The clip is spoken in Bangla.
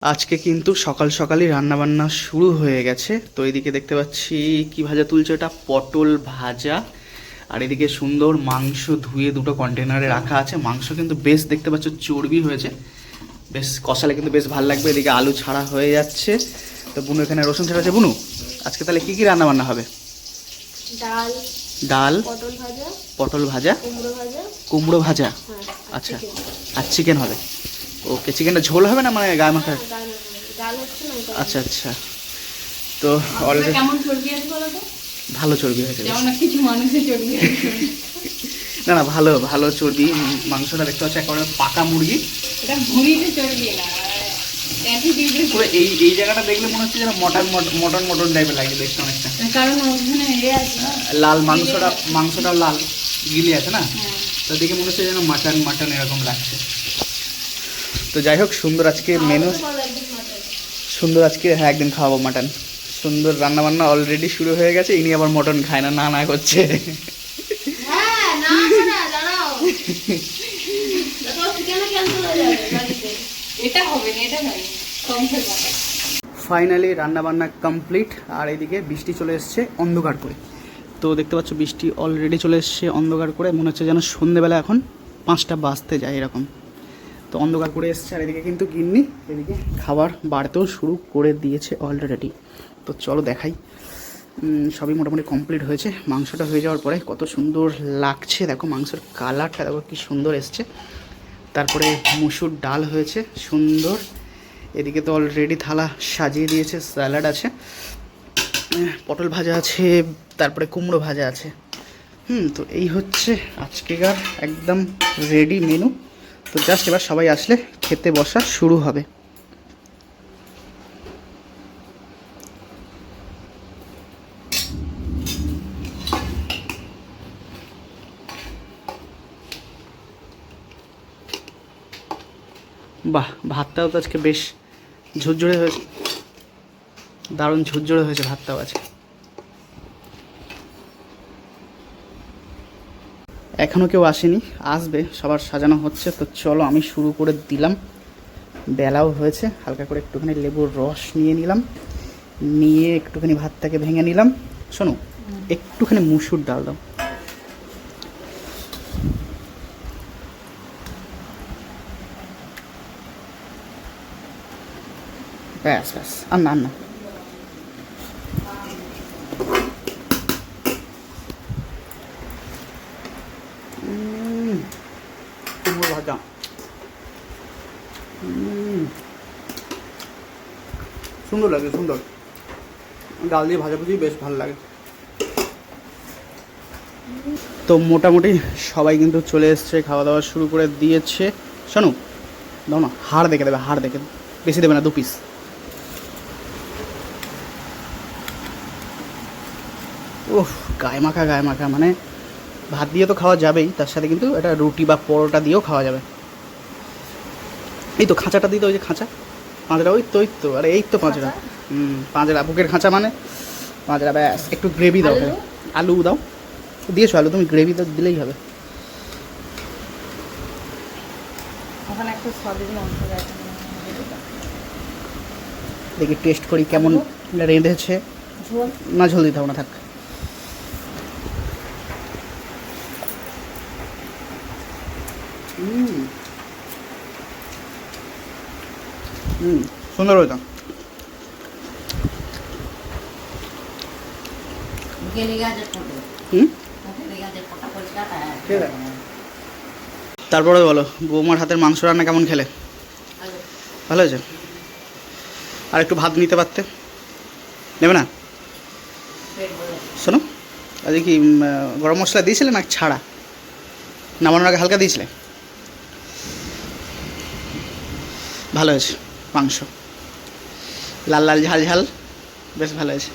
আজকে কিন্তু সকাল সকালই রান্নাবান্না শুরু হয়ে গেছে। তো এদিকে দেখতে পাচ্ছি কি ভাজা তুলছে, এটা পটল ভাজা। আর এদিকে সুন্দর মাংস ধুয়ে দুটো কন্টেনারে রাখা আছে। মাংস কিন্তু বেশ দেখতে পাচ্ছ চর্বি হয়েছে, বেশ কষালে কিন্তু বেশ ভালো লাগবে। এদিকে আলু ছাড়া হয়ে যাচ্ছে। তো বুনু এখানে রসুন ছাড়া আছে। বুনু আজকে তাহলে কি কি রান্নাবান্না হবে? ডাল, ডাল, পটল ভাজা, পটল ভাজা, কুমড়ো ভাজা, কুমড়ো ভাজা। হ্যাঁ, আচ্ছা, chicken। আর চিকেন হবে। ওকে, চিকেনটা ঝোল হবে না মানে গায়ে মাখা? ডাল হচ্ছে না এটা। আচ্ছা আচ্ছা। তো অলরেডি কেমন চর্বি আছে বলো তো? ভালো চর্বি হয়েছে। যেমন কিছু মানুষের চর্বি আছে। না না, ভালো ভালো চর্বি। মাংসটা দেখতে পাচ্ছি একেবারে পাকা মুরগি। এটা ভুঁড়িতে চর্বি না, পুরো এই এই জায়গাটা দেখলে মনে হচ্ছে যেন মটন মটন মটন টাইপের লাগে দেখতে অনেকটা। কারণ ওখানে আছে না, লাল মাংসটা লাল গিলি আছে না, হ্যাঁ। তো দেখে মনে হচ্ছে যেন মাটন মাটন এরকম লাগছে। তো যাই হোক, সুন্দর আজকে মেনু, সুন্দর আজকে হ্যাঁ একদিন খাওয়াবো মাটন। সুন্দর রান্নাবান্না অলরেডি শুরু হয়ে গেছে। ইনি আবার মটন খায় না, না না করছে। হ্যাঁ, না না দাঁড়াও। দেখো চিকেন ক্যান্সেল হয়ে যাবে বাড়িতে। এটা হবে না, এটা নয়, কম থেকে। ফাইনালি রান্নাবান্না কমপ্লিট। আর এদিকে বৃষ্টি চলে এসছে অন্ধকার করে। তো দেখতে পাচ্ছ বৃষ্টি অলরেডি চলে এসছে অন্ধকার করে। মনে হচ্ছে যেন সন্ধ্যেবেলা এখন 5টা বাজতে যায় এরকম। তো অন্ধকার করে এসছে। আর এদিকে কিন্তু গিন্নি এদিকে খাবার বাড়তেও শুরু করে দিয়েছে অলরেডি। তো চলো দেখাই। সবই মোটামুটি কমপ্লিট হয়েছে। মাংসটা হয়ে যাওয়ার পরে কত সুন্দর লাগছে দেখো, মাংসের কালারটা দেখো কি সুন্দর এসছে। তারপরে মুসুর ডাল হয়েছে সুন্দর। এদিকে তো অলরেডি থালা সাজিয়ে দিয়েছে, স্যালাড আছে, পটল ভাজা আছে, তারপরে কুমড়ো ভাজা আছে। তো এই হচ্ছে আজকেকার একদম রেডি মেনু। তো জাস্ট এবার সবাই আসলে খেতে বসা শুরু হবে। বাহ, ভাতটাও তো আজকে বেশ ঝুরঝুরে হয়েছে, দারুণ ঝুরঝুরে হয়েছে ভাতটাও আজকে। এখনও কেউ আসেনি, আসবে, সবার সাজানো হচ্ছে। তো চলো আমি শুরু করে দিলাম। বেলাও হয়েছে, হালকা করে একটুখানি লেবুর রস নিয়ে নিলাম, নিয়ে একটুখানি ভাতটাকে ভেঙে নিলাম। শোনো, একটুখানি মুসুর ডাল দাও। ব্যাস ব্যাস, আর না আর না। কুমড়ো ভাজা সুন্দর লাগে, সুন্দর। ডাল দিয়ে ভাজাভুজি বেশ ভালো লাগে। তো মোটামুটি সবাই কিন্তু চলে এসছে, খাওয়া দাওয়া শুরু করে দিয়েছে। শোনো, দাও না, হাড় দেখে দেবে, হাড় দেখে, বেশি দেবে না, 2 পিস। ওহ, গায়ে মাখা গায়ে মাখা, মানে ভাত দিয়ে তো খাওয়া যাবেই, তার সাথে কিন্তু এটা রুটি বা পরোটা দিয়েও খাওয়া যাবে। এই তো খাঁচাটা দিতে, ওই যে খাঁচা, পাঁচড়া, ওই তো আরে এই তো পাঁচড়া। পাঁচড়া, বুকের খাঁচা মানে পাঁচড়া। ব্যাস, একটু গ্রেভি দাও। আলু দাও, দিয়েছো আলু, তুমি গ্রেভি তো দিলেই হবে। ওখানে একটা সলিড মাংস আছে, দেখি টেস্ট করি কেমন রেঁধেছে। ঝোল না, ঝোল দিতে হবে না, থাক। সুন্দর হইতো। তারপরে বলো, বৌমার হাতের মাংস রান্না কেমন খেলে? ভালো হয়েছে? আর একটু ভাত নিতে পারতে, নেবে না? শোনো, আজকে কি গরম মশলা দিয়েছিলে না ছাড়া? নামানোর আগে হালকা দিয়েছিলে? ভালো হয়েছে মাংস, লাল লাল ঝাল ঝাল, বেশ ভালো হয়েছে।